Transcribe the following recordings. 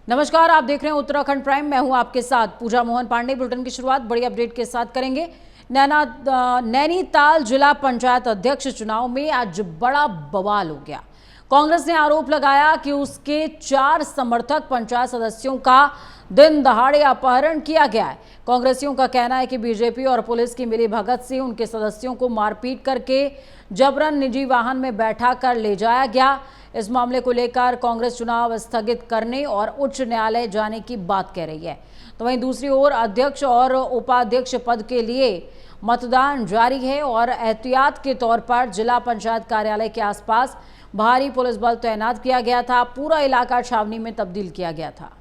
नमस्कार, आप देख रहे हैं उत्तराखंड प्राइम। मैं हूं आपके साथ पूजा मोहन पांडे। बुलेटिन की शुरुआत बड़ी अपडेट के साथ करेंगे। नैनीताल जिला पंचायत अध्यक्ष चुनाव में आज बड़ा बवाल हो गया। कांग्रेस ने आरोप लगाया कि उसके 4 समर्थक पंचायत सदस्यों का दिन दहाड़े अपहरण किया गया है। कांग्रेसियों का कहना है कि बीजेपी और पुलिस की मिलीभगत से उनके सदस्यों को मारपीट करके जबरन निजी वाहन में बैठा कर ले जाया गया। इस मामले को लेकर कांग्रेस चुनाव स्थगित करने और उच्च न्यायालय जाने की बात कह रही है। तो वहीं दूसरी ओर अध्यक्ष और उपाध्यक्ष पद के लिए मतदान जारी है और एहतियात के तौर पर जिला पंचायत कार्यालय के आसपास भारी पुलिस बल तैनात किया गया था। पूरा इलाका छावनी में तब्दील किया गया था।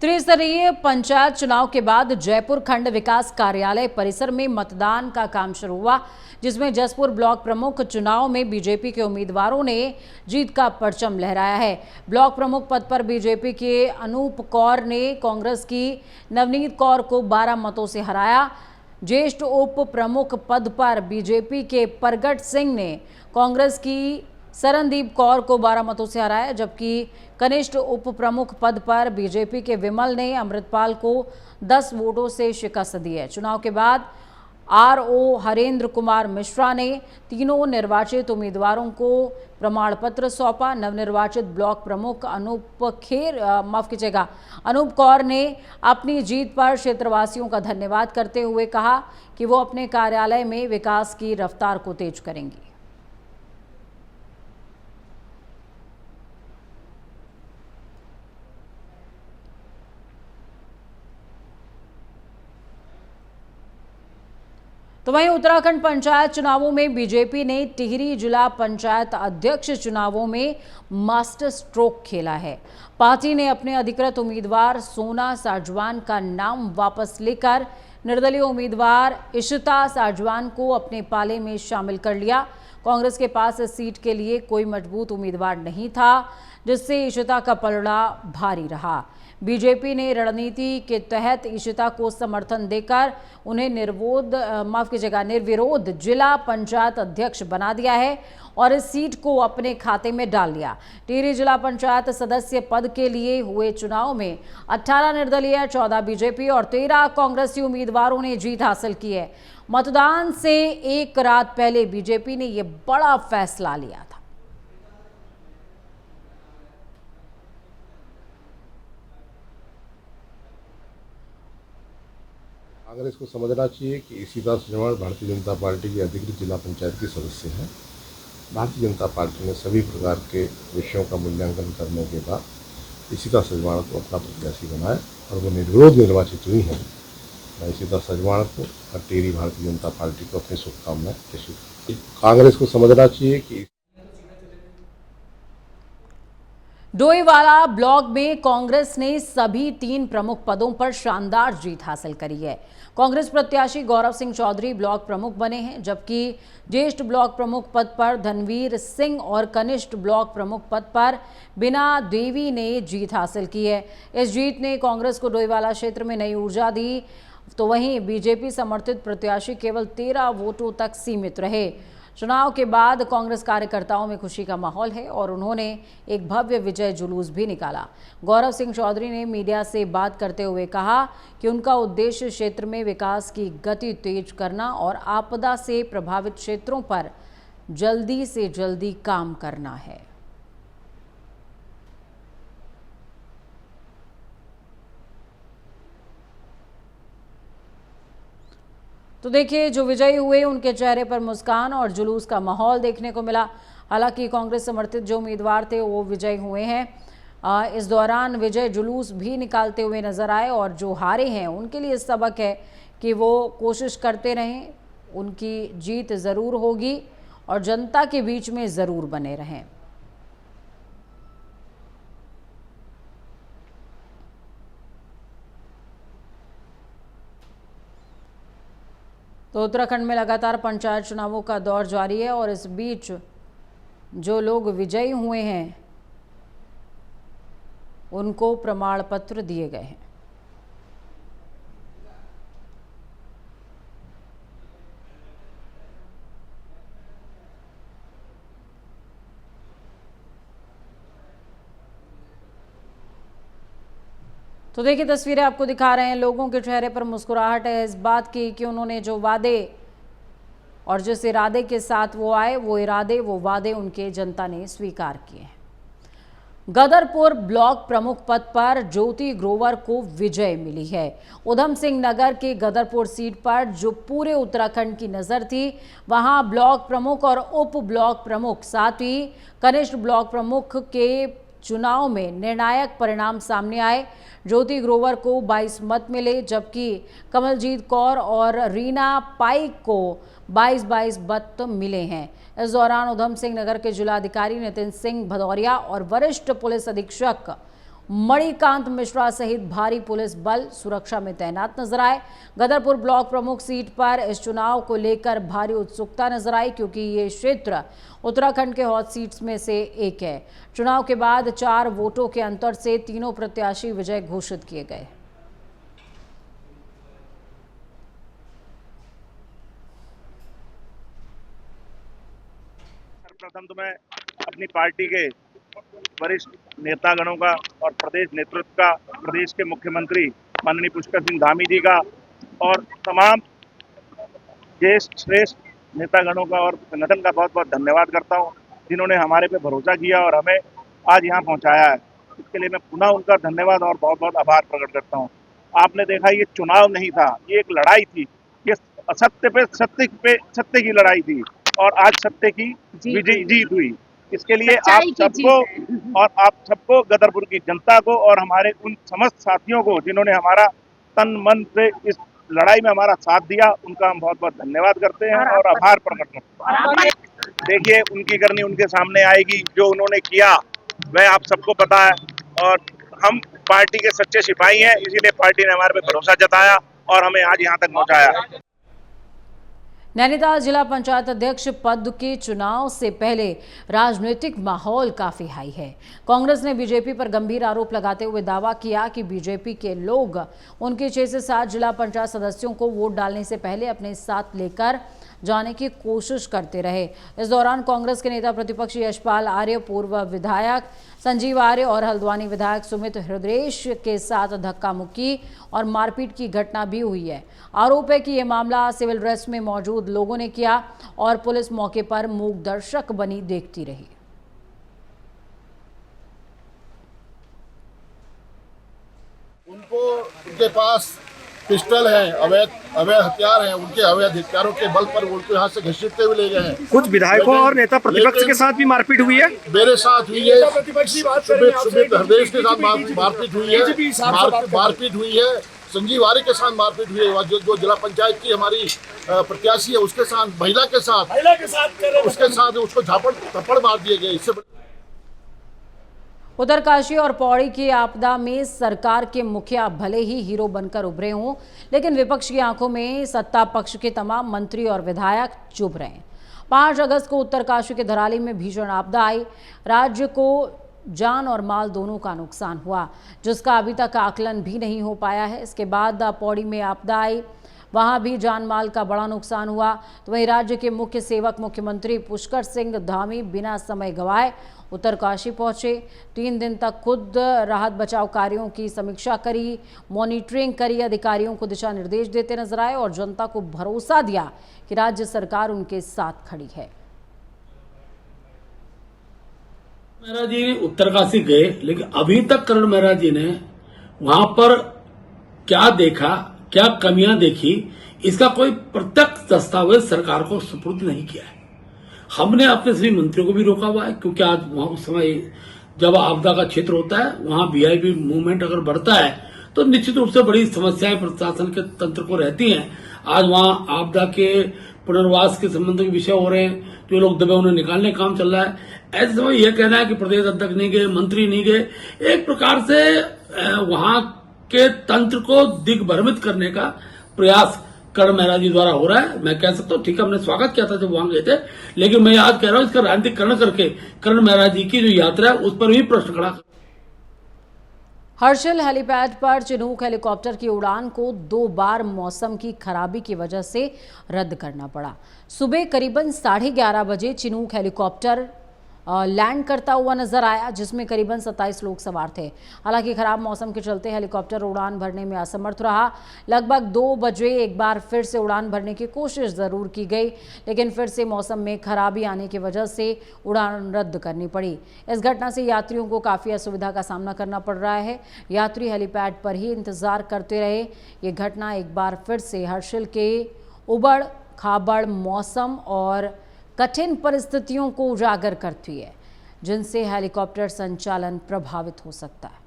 त्रिस्तरीय पंचायत चुनाव के बाद जयपुर खंड विकास कार्यालय परिसर में मतदान का काम शुरू हुआ, जिसमें जसपुर ब्लॉक प्रमुख चुनाव में बीजेपी के उम्मीदवारों ने जीत का परचम लहराया है। ब्लॉक प्रमुख पद पर बीजेपी के अनूप कौर ने कांग्रेस की नवनीत कौर को 12 मतों से हराया। ज्येष्ठ उप प्रमुख पद पर बीजेपी के प्रगट सिंह ने कांग्रेस की सरनदीप कौर को 12 मतों से हराया, जबकि कनिष्ठ उप प्रमुख पद पर बीजेपी के विमल ने अमृतपाल को 10 वोटों से शिकस्त दी है। चुनाव के बाद आरओ हरेंद्र कुमार मिश्रा ने तीनों निर्वाचित उम्मीदवारों को प्रमाण पत्र सौंपा। नवनिर्वाचित ब्लॉक प्रमुख अनूप कौर ने अपनी जीत पर क्षेत्रवासियों का धन्यवाद करते हुए कहा कि वो अपने कार्यालय में विकास की रफ्तार को तेज करेंगी। तो वहीं उत्तराखंड पंचायत चुनावों में बीजेपी ने टिहरी जिला पंचायत अध्यक्ष चुनावों में मास्टर स्ट्रोक खेला है। पार्टी ने अपने अधिकृत उम्मीदवार सोना साजवान का नाम वापस लेकर निर्दलीय उम्मीदवार इशिता साजवान को अपने पाले में शामिल कर लिया। कांग्रेस के पास इस सीट के लिए कोई मजबूत उम्मीदवार नहीं था, जिससे इशिता का पलड़ा भारी रहा। बीजेपी ने रणनीति के तहत इशिता को समर्थन देकर उन्हें निर्विरोध जिला पंचायत अध्यक्ष बना दिया है और इस सीट को अपने खाते में डाल लिया। टिहरी जिला पंचायत सदस्य पद के लिए हुए चुनाव में 18 निर्दलीय, 14 बीजेपी और 13 कांग्रेसी उम्मीदवारों ने जीत हासिल की है। मतदान से एक रात पहले बीजेपी ने यह बड़ा फैसला लिया था। कांग्रेस को समझना चाहिए कि इशिता साजवान भारतीय जनता पार्टी की अधिकृत जिला पंचायत की सदस्य हैं। भारतीय जनता पार्टी ने सभी प्रकार के विषयों का मूल्यांकन करने के बाद इशिता साजवान को अपना प्रत्याशी बनाया और वो निर्विरोध निर्वाचित हुई हैं। मैं इशिता साजवान को और टिहरी भारतीय जनता पार्टी को अपनी शुभकामनाएं प्रेषित करती हूं। कांग्रेस को समझना चाहिए कि डोईवाला ब्लॉक में कांग्रेस ने सभी 3 प्रमुख पदों पर शानदार जीत हासिल करी है। कांग्रेस प्रत्याशी गौरव सिंह चौधरी ब्लॉक प्रमुख बने हैं, जबकि ज्येष्ठ ब्लॉक प्रमुख पद पर धनवीर सिंह और कनिष्ठ ब्लॉक प्रमुख पद पर बिना देवी ने जीत हासिल की है। इस जीत ने कांग्रेस को डोईवाला क्षेत्र में नई ऊर्जा दी। तो वहीं बीजेपी समर्थित प्रत्याशी केवल 13 वोटों तक सीमित रहे। चुनाव के बाद कांग्रेस कार्यकर्ताओं में खुशी का माहौल है और उन्होंने एक भव्य विजय जुलूस भी निकाला। गौरव सिंह चौधरी ने मीडिया से बात करते हुए कहा कि उनका उद्देश्य क्षेत्र में विकास की गति तेज करना और आपदा से प्रभावित क्षेत्रों पर जल्दी से जल्दी काम करना है। तो देखिए, जो विजयी हुए उनके चेहरे पर मुस्कान और जुलूस का माहौल देखने को मिला। हालांकि कांग्रेस समर्थित जो उम्मीदवार थे वो विजयी हुए हैं। इस दौरान विजय जुलूस भी निकालते हुए नजर आए और जो हारे हैं उनके लिए सबक है कि वो कोशिश करते रहें, उनकी जीत ज़रूर होगी और जनता के बीच में ज़रूर बने रहें। तो उत्तराखंड में लगातार पंचायत चुनावों का दौर जारी है और इस बीच जो लोग विजयी हुए हैं उनको प्रमाण पत्र दिए गए हैं। तो देखिए तस्वीरें आपको दिखा रहे हैं, लोगों के चेहरे पर मुस्कुराहट है इस बात की कि उन्होंने जो वादे और जिस इरादे के साथ वो आए वो वादे उनके जनता ने स्वीकार किए हैं। गदरपुर ब्लॉक प्रमुख पद पर ज्योति ग्रोवर को विजय मिली है। उधम सिंह नगर के गदरपुर सीट पर जो पूरे उत्तराखंड की नजर थी, वहां ब्लॉक प्रमुख और उप ब्लॉक प्रमुख साथ ही कनिष्ठ ब्लॉक प्रमुख के चुनाव में निर्णायक परिणाम सामने आए। ज्योति ग्रोवर को 22 मत मिले, जबकि कमलजीत कौर और रीना पाइक को 22-22 मत मिले हैं। इस दौरान उधम सिंह नगर के जिलाधिकारी नितिन सिंह भदौरिया और वरिष्ठ पुलिस अधीक्षक मणिकांत मिश्रा सहित भारी पुलिस बल सुरक्षा में तैनात नजर आए। गदरपुर ब्लॉक प्रमुख सीट पर इस चुनाव को लेकर भारी उत्सुकता नजर आई, क्योंकि ये क्षेत्र उत्तराखंड के हॉट सीट्स में से एक है। चुनाव के बाद 4 वोटों के अंतर से तीनों प्रत्याशी विजय घोषित किए गए। प्रथम तो मैं अपनी पार्टी के वरिष्ठ नेतागणों का और प्रदेश नेतृत्व का, प्रदेश के मुख्यमंत्री माननीय पुष्कर सिंह धामी जी का और तमाम ज्येष्ठ श्रेष्ठ नेतागणों का और संगठन का बहुत बहुत धन्यवाद करता हूं, जिन्होंने हमारे पे भरोसा किया और हमें आज यहां पहुंचाया है। इसके लिए मैं पुनः उनका धन्यवाद और बहुत बहुत आभार प्रकट करता हूं। आपने देखा, ये चुनाव नहीं था, ये एक लड़ाई थी। ये असत्य पे सत्य की लड़ाई थी और आज सत्य की जीत हुई। इसके लिए आप सबको गदरपुर की जनता को और हमारे उन समस्त साथियों को जिन्होंने हमारा तन मन से इस लड़ाई में हमारा साथ दिया, उनका हम बहुत बहुत धन्यवाद करते हैं और आभार प्रकट करते हैं। देखिए, उनकी करनी उनके सामने आएगी। जो उन्होंने किया वह आप सबको पता है और हम पार्टी के सच्चे सिपाही हैं, इसीलिए पार्टी ने हमारे पे भरोसा जताया और हमें आज यहाँ तक पहुँचाया। नैनीताल जिला पंचायत अध्यक्ष पद के चुनाव से पहले राजनीतिक माहौल काफी हाई है। कांग्रेस ने बीजेपी पर गंभीर आरोप लगाते हुए दावा किया कि बीजेपी के लोग उनके 6 से 7 जिला पंचायत सदस्यों को वोट डालने से पहले अपने साथ लेकर जाने की कोशिश करते रहे। इस दौरान कांग्रेस के नेता प्रतिपक्ष यशपाल आर्य, पूर्व विधायक संजीव आर्य और हल्द्वानी विधायक सुमित हृदयेश के साथ धक्का मुक्की और मारपीट की घटना भी हुई है। आरोप है कि यह मामला सिविल ड्रेस में मौजूद लोगों ने किया और पुलिस मौके पर मूक दर्शक बनी देखती रही। उनके पास पिस्टल है, अवैध हथियार हैं, उनके अवैध हथियारों के बल पर उनको यहाँ से घसीटते हुए ले गए हैं। कुछ विधायकों और नेता प्रतिपक्ष के साथ भी मारपीट हुई है। मेरे साथ हुई है, सुमित हृदयेश के साथ मारपीट हुई है, मारपीट हुई है, संजीव आर्य के साथ मारपीट हुई है। जो जिला पंचायत की हमारी प्रत्याशी है उसके साथ, महिला के साथ उसको थप्पड़ मार दिए गए। इससे उत्तरकाशी और पौड़ी की आपदा में सरकार के मुखिया भले ही हीरो बनकर उभरे हों, लेकिन विपक्ष की आंखों में सत्ता पक्ष के तमाम मंत्री और विधायक चुप रहे। 5 अगस्त को उत्तरकाशी के धराली में भीषण आपदा आई। राज्य को जान और माल दोनों का नुकसान हुआ, जिसका अभी तक आकलन भी नहीं हो पाया है। इसके बाद पौड़ी में आपदा आई, वहां भी जान माल का बड़ा नुकसान हुआ। तो वहीं राज्य के मुख्य सेवक मुख्यमंत्री पुष्कर सिंह धामी बिना समय गंवाए उत्तरकाशी पहुंचे। 3 दिन तक खुद राहत बचाव कार्यों की समीक्षा करी, मॉनिटरिंग करी, अधिकारियों को दिशा निर्देश देते नजर आए और जनता को भरोसा दिया कि राज्य सरकार उनके साथ खड़ी है। मेहरा जी उत्तरकाशी गए, लेकिन अभी तक करण मेहरा जी ने वहां पर क्या देखा, क्या कमियां देखी, इसका कोई प्रत्यक्ष दस्तावेज सरकार को सुपुर्द नहीं किया है। हमने अपने सभी मंत्रियों को भी रोका हुआ है, क्योंकि आज वहां उस समय जब आपदा का क्षेत्र होता है, वहां वीआईपी मूवमेंट अगर बढ़ता है तो निश्चित रूप से बड़ी समस्याएं प्रशासन के तंत्र को रहती हैं। आज वहां आपदा के पुनर्वास के संबंध के विषय हो रहे हैं, जो लोग दबे उन्हें निकालने का काम चल रहा है। ऐसे समय यह कहना है कि प्रदेश अध्यक्ष नहीं गए, मंत्री नहीं गए, एक प्रकार से वहां के तंत्र को दिग्भ्रमित करने का प्रयास करण मेहरा जी द्वारा हो रहा है। मैं कह सकता हूँ ठीक है, हमने स्वागत किया था जब वहां गए थे, लेकिन मैं आज कह रहा हूँ इसका राजनीतिकरण करके करण मेहरा जी की जो यात्रा है उस पर भी प्रश्न खड़ा। हर्षिल हेलीपैड पर चिनूक हेलीकॉप्टर की उड़ान को 2 बार मौसम की खराबी की वजह से रद्द करना पड़ा। सुबह करीबन 11:30 बजे चिनूक हेलीकॉप्टर लैंड करता हुआ नजर आया, जिसमें करीबन 27 लोग सवार थे। हालांकि खराब मौसम के चलते हेलीकॉप्टर उड़ान भरने में असमर्थ रहा। लगभग 2 बजे एक बार फिर से उड़ान भरने की कोशिश जरूर की गई, लेकिन फिर से मौसम में खराबी आने की वजह से उड़ान रद्द करनी पड़ी। इस घटना से यात्रियों को काफ़ी असुविधा का सामना करना पड़ रहा है। यात्री हेलीपैड पर ही इंतजार करते रहे। ये घटना एक बार फिर से हर्षिल के उबड़ खाबड़ मौसम और कठिन परिस्थितियों को उजागर करती है, जिनसे हेलीकॉप्टर संचालन प्रभावित हो सकता है।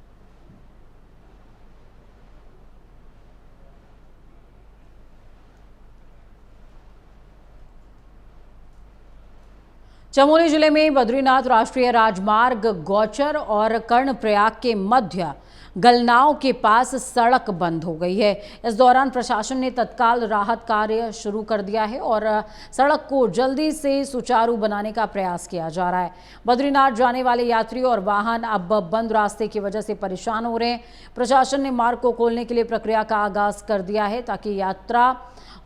चमोली जिले में बद्रीनाथ राष्ट्रीय राजमार्ग गौचर और कर्णप्रयाग के मध्य गलनाव के पास सड़क बंद हो गई है। इस दौरान प्रशासन ने तत्काल राहत कार्य शुरू कर दिया है और सड़क को जल्दी से सुचारू बनाने का प्रयास किया जा रहा है। बद्रीनाथ जाने वाले यात्री और वाहन अब बंद रास्ते की वजह से परेशान हो रहे हैं। प्रशासन ने मार्ग को खोलने के लिए प्रक्रिया का आगाज कर दिया है ताकि यात्रा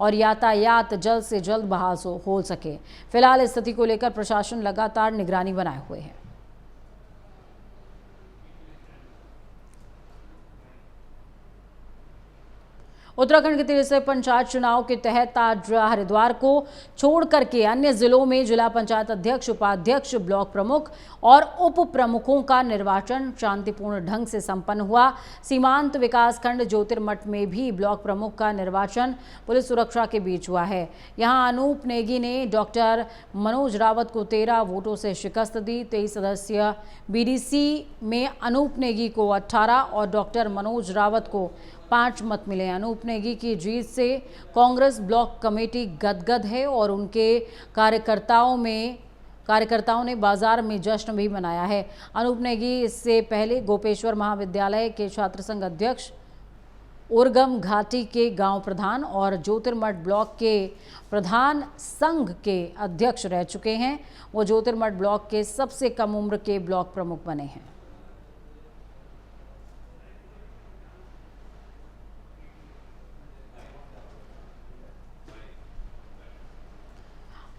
और यातायात जल्द से जल्द बहाल हो सके। फिलहाल स्थिति को लेकर प्रशासन लगातार निगरानी बनाए हुए है। उत्तराखंड के 13वें पंचायत चुनाव के तहत आज हरिद्वार को छोड़ करके अन्य जिलों में जिला पंचायत अध्यक्ष, उपाध्यक्ष, ब्लॉक प्रमुख और उप प्रमुखों का निर्वाचन शांतिपूर्ण ढंग से संपन्न हुआ। सीमांत विकासखंड ज्योतिर्मठ में भी ब्लॉक प्रमुख का निर्वाचन पुलिस सुरक्षा के बीच हुआ है। यहां अनूप नेगी ने डॉक्टर मनोज रावत को 13 वोटों से शिकस्त दी। 23 सदस्यीय बीडीसी में अनूप नेगी को 18 और डॉक्टर मनोज रावत को 5 मत मिले। अनूप नेगी की जीत से कांग्रेस ब्लॉक कमेटी गदगद है और उनके कार्यकर्ताओं ने बाजार में जश्न भी मनाया है। अनूप नेगी इससे पहले गोपेश्वर महाविद्यालय के छात्र संघ अध्यक्ष, उर्गम घाटी के गांव प्रधान और ज्योतिर्मठ ब्लॉक के प्रधान संघ के अध्यक्ष रह चुके हैं। वो ज्योतिर्मठ ब्लॉक के सबसे कम उम्र के ब्लॉक प्रमुख बने हैं।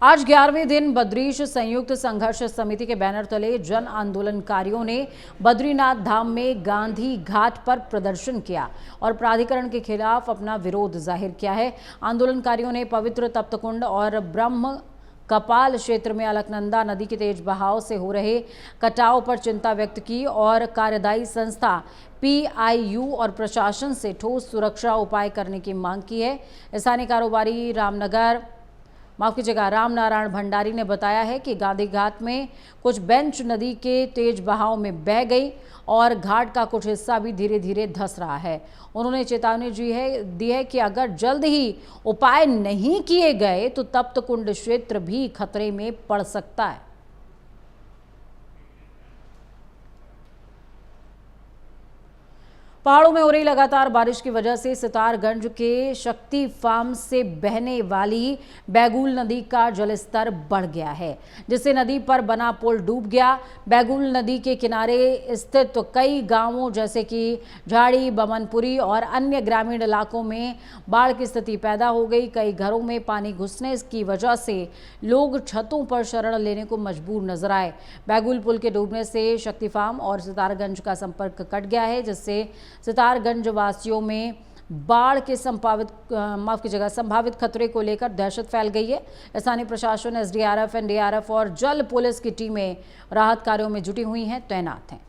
आज 11वें दिन बद्रीश संयुक्त संघर्ष समिति के बैनर तले जन आंदोलनकारियों ने बद्रीनाथ धाम में गांधी घाट पर प्रदर्शन किया और प्राधिकरण के खिलाफ अपना विरोध जाहिर किया है। आंदोलनकारियों ने पवित्र तप्तकुंड और ब्रह्म कपाल क्षेत्र में अलकनंदा नदी के तेज बहाव से हो रहे कटाव पर चिंता व्यक्त की और कार्यदायी संस्था PIU और प्रशासन से ठोस सुरक्षा उपाय करने की मांग की है। स्थानीय कारोबारी रामनारायण भंडारी ने बताया है कि गांधी घाट में कुछ बेंच नदी के तेज बहाव में बह गई और घाट का कुछ हिस्सा भी धीरे धीरे धंस रहा है। उन्होंने चेतावनी दी है कि अगर जल्द ही उपाय नहीं किए गए तो तप्तकुंड क्षेत्र भी खतरे में पड़ सकता है। पहाड़ों में हो रही लगातार बारिश की वजह से सितारगंज के शक्ति फार्म से बहने वाली बैगुल नदी का जलस्तर बढ़ गया है, जिससे नदी पर बना पुल डूब गया। बैगुल नदी के किनारे स्थित कई गांवों जैसे कि झाड़ी, बमनपुरी और अन्य ग्रामीण इलाकों में बाढ़ की स्थिति पैदा हो गई। कई घरों में पानी घुसने की वजह से लोग छतों पर शरण लेने को मजबूर नजर आए। बैगुल पुल के डूबने से शक्ति फार्म और सितारगंज का संपर्क कट गया है, जिससे सितारगंज वासियों में बाढ़ के संभावित खतरे को लेकर दहशत फैल गई है। स्थानीय प्रशासन, SDRF, NDRF और जल पुलिस की टीमें राहत कार्यों में जुटी हुई हैं, तैनात हैं।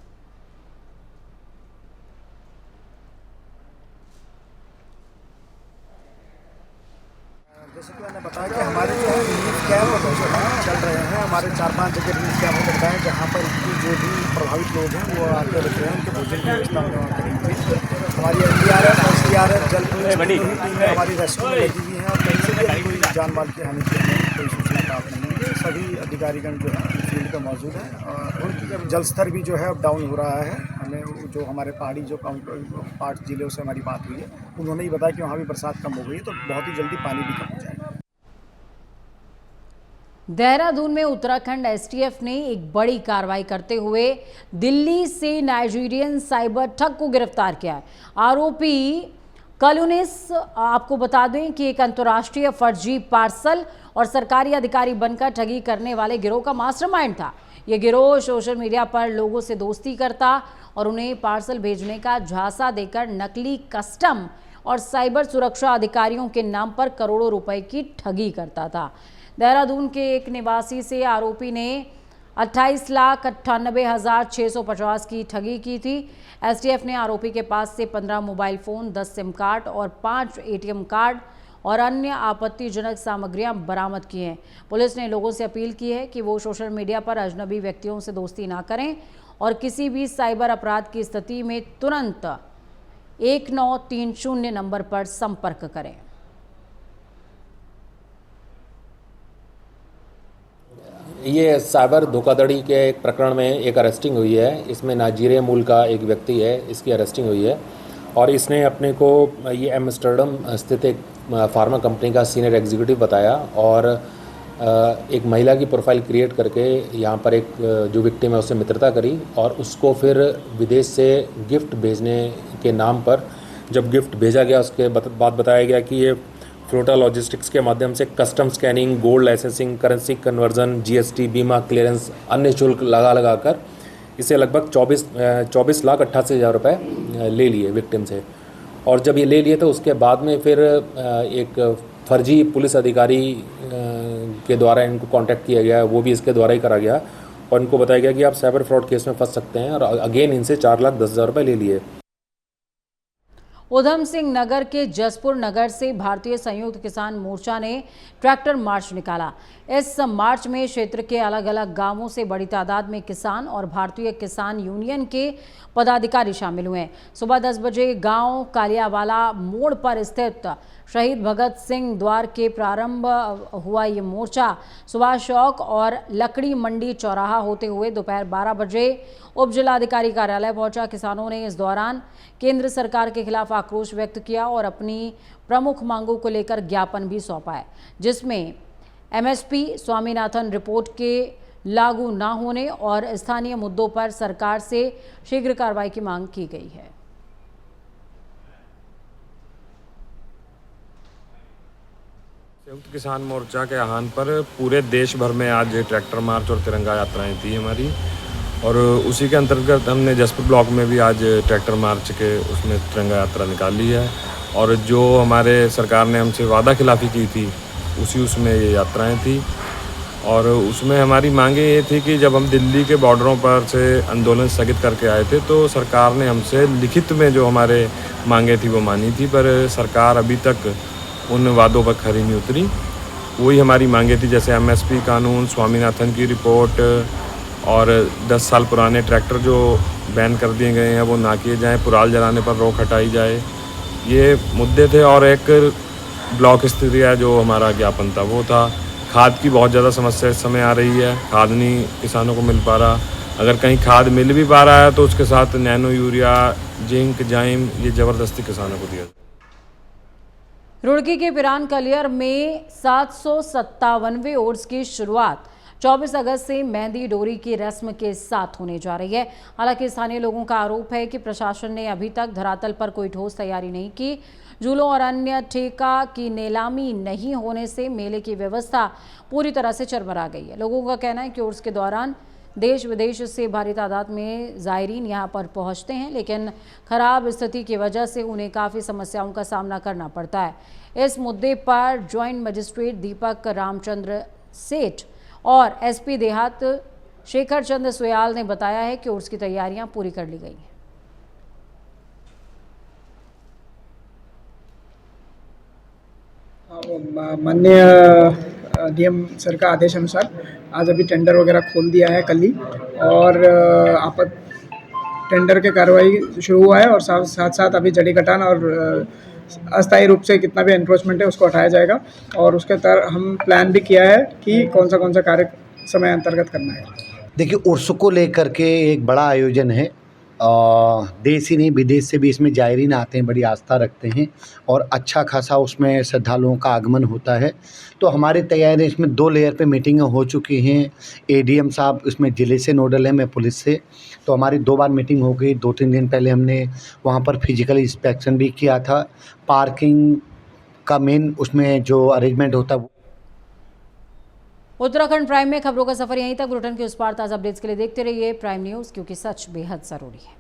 जैसे कि मैंने बताया कि हमारे जो है रिलीफ कैंप चल रहे हैं। हमारे 4-5 जगह रिलीफ कैंप लगता है जहाँ पर जो भी प्रभावित लोग हैं वो आके रुक रहे हैं, उनके भोजन की व्यवस्था हम वहाँ करेंगे। हमारी NDRF, SDRF, जल पुलिस की टीमें हमारी रेस्क्यू में लगी हुई हैं और कहीं से भी अभी कोई जान माल की हानि की हमें कोई सूचना प्राप्त नहीं है। सभी अधिकारीगण जो है फील्ड पर मौजूद हैं और जल स्तर भी जो है अब डाउन हो रहा है। हमें जो हमारे पहाड़ी जो पार्ट जिलों से हमारी बात हुई है, उन्होंने ही बताया कि वहाँ भी बरसात कम हो गई है, तो बहुत ही जल्दी पानी भी कम हो जाएगा। देहरादून में उत्तराखंड STF ने एक बड़ी कार्रवाई करते हुए दिल्ली से नाइजीरियन साइबर ठग को गिरफ्तार किया है। आरोपी कल 19 आपको बता दें कि एक अंतर्राष्ट्रीय फर्जी पार्सल और सरकारी अधिकारी बनकर ठगी करने वाले गिरोह का मास्टरमाइंड था। यह गिरोह सोशल मीडिया पर लोगों से दोस्ती करता और उन्हें पार्सल भेजने का झांसा देकर नकली कस्टम और साइबर सुरक्षा अधिकारियों के नाम पर करोड़ों रुपए की ठगी करता था। देहरादून के एक निवासी से आरोपी ने 28,98,650 की ठगी की थी। एसटीएफ ने आरोपी के पास से 15 मोबाइल फोन, 10 सिम कार्ड और 5 एटीएम कार्ड और अन्य आपत्तिजनक सामग्रियां बरामद की हैं। पुलिस ने लोगों से अपील की है कि वो सोशल मीडिया पर अजनबी व्यक्तियों से दोस्ती ना करें और किसी भी साइबर अपराध की स्थिति में तुरंत 1930 नंबर पर संपर्क करें। ये साइबर धोखाधड़ी के एक प्रकरण में एक अरेस्टिंग हुई है। इसमें नाइजीरिया मूल का एक व्यक्ति है, इसकी अरेस्टिंग हुई है और इसने अपने को ये एम्स्टर्डम स्थित एक फार्मा कंपनी का सीनियर एग्जीक्यूटिव बताया और एक महिला की प्रोफाइल क्रिएट करके यहाँ पर एक जो विक्टिम है उससे मित्रता करी और उसको फिर विदेश से गिफ्ट भेजने के नाम पर जब गिफ्ट भेजा गया उसके बाद बताया गया कि ये फ्लोटा लॉजिस्टिक्स के माध्यम से custom scanning, gold licensing, currency conversion, GST, बीमा, क्लियरेंस, अन्य शुल्क लगा कर इसे लगभग 24,88,000 रुपये ले लिए विक्टिम से। और जब ये ले लिए तो उसके बाद में फिर एक फर्जी पुलिस अधिकारी के द्वारा इनको कांटेक्ट किया गया, वो भी इसके द्वारा ही करा गया और इनको बताया गया कि आप साइबर फ्रॉड केस में फंस सकते हैं और अगेन इनसे 4,10,000 रुपये ले लिए। उधम सिंह नगर के जसपुर नगर से भारतीय संयुक्त किसान मोर्चा ने ट्रैक्टर मार्च निकाला। इस मार्च में क्षेत्र के अलग अलग गांवों से बड़ी तादाद में किसान और भारतीय किसान यूनियन के पदाधिकारी शामिल हुए। सुबह 10 बजे गांव कालियावाला मोड़ पर स्थित शहीद भगत सिंह द्वार के प्रारंभ हुआ ये मोर्चा सुभाष चौक और लकड़ी मंडी चौराहा होते हुए दोपहर 12 बजे उप जिलाधिकारी कार्यालय पहुंचा। किसानों ने इस दौरान केंद्र सरकार के खिलाफ आक्रोश व्यक्त किया और अपनी प्रमुख मांगों को लेकर ज्ञापन भी सौंपा है, जिसमें एमएसपी, स्वामीनाथन रिपोर्ट के लागू न होने और स्थानीय मुद्दों पर सरकार से शीघ्र कार्रवाई की मांग की गई है। संयुक्त किसान मोर्चा के आह्वान पर पूरे देश भर में आज ट्रैक्टर मार्च और तिरंगा यात्राएं थी हमारी और उसी के अंतर्गत हमने जसपुर ब्लॉक में भी आज ट्रैक्टर मार्च के उसमें तिरंगा यात्रा निकाली है और जो हमारे सरकार ने हमसे वादा खिलाफी की थी उसमें ये यात्राएं थी और उसमें हमारी मांगे ये थी कि जब हम दिल्ली के बॉर्डरों पर से आंदोलन स्थगित करके आए थे तो सरकार ने हमसे लिखित में जो हमारे मांगे थी वो मानी थी, पर सरकार अभी तक उन वादों पर खरी नहीं उतरी। वही हमारी मांगे थी जैसे एमएसपी कानून, स्वामीनाथन की रिपोर्ट और 10 साल पुराने ट्रैक्टर जो बैन कर दिए गए हैं वो ना किए जाएं, पुराल जलाने पर रोक हटाई जाए, ये मुद्दे थे। और एक ब्लॉक स्तरीय जो हमारा ज्ञापन था वो था खाद की बहुत ज़्यादा समस्या इस समय आ रही है, खाद नहीं किसानों को मिल पा रहा, अगर कहीं खाद मिल भी पा रहा है तो उसके साथ नैनो यूरिया, जिंक, जाइम ये ज़बरदस्ती किसानों को दिया। रुड़की के पिरान कलियर में 757वें उर्स की शुरुआत 24 अगस्त से मेहंदी डोरी की रस्म के साथ होने जा रही है। हालांकि स्थानीय लोगों का आरोप है कि प्रशासन ने अभी तक धरातल पर कोई ठोस तैयारी नहीं की। झूलों और अन्य ठेका की नीलामी नहीं होने से मेले की व्यवस्था पूरी तरह से चरमरा गई है। लोगों का कहना है कि उर्स के दौरान देश विदेश से भारी तादाद में ज़ायरीन यहां पर पहुंचते हैं, लेकिन खराब स्थिति की वजह से उन्हें काफ़ी समस्याओं का सामना करना पड़ता है। इस मुद्दे पर ज्वाइंट मजिस्ट्रेट दीपक रामचंद्र सेठ और एसपी देहात शेखर चंद्र सुयाल ने बताया है कि उर्स की तैयारियां पूरी कर ली गई हैं। माननीय डीएम सर का आदेश अनुसार आज अभी टेंडर वगैरह खोल दिया है कल ही और टेंडर के कार्रवाई शुरू हुआ है और साथ साथ अभी जड़ी कटान और अस्थायी रूप से कितना भी एनक्रोचमेंट है उसको हटाया जाएगा और उसके तरह हम प्लान भी किया है कि कौन सा कार्य समय अंतर्गत करना है। देखिए, उर्स को लेकर के एक बड़ा आयोजन है देश ही नहीं विदेश से भी इसमें जायरीन आते हैं, बड़ी आस्था रखते हैं और अच्छा खासा उसमें श्रद्धालुओं का आगमन होता है। तो हमारी तैयारी इसमें 2 लेयर पे मीटिंगें हो चुकी हैं। एडीएम साहब इसमें ज़िले से नोडल हैं, मैं पुलिस से, तो हमारी 2 बार मीटिंग हो गई। 2-3 दिन पहले हमने वहाँ पर फिजिकल इंस्पेक्शन भी किया था। पार्किंग का मेन उसमें जो अरेंजमेंट होता है। उत्तराखंड प्राइम में खबरों का सफर यहीं तक। बुलेटिन के उस पार ताज़ा अपडेट्स के लिए देखते रहिए प्राइम न्यूज़, क्योंकि सच बेहद ज़रूरी है।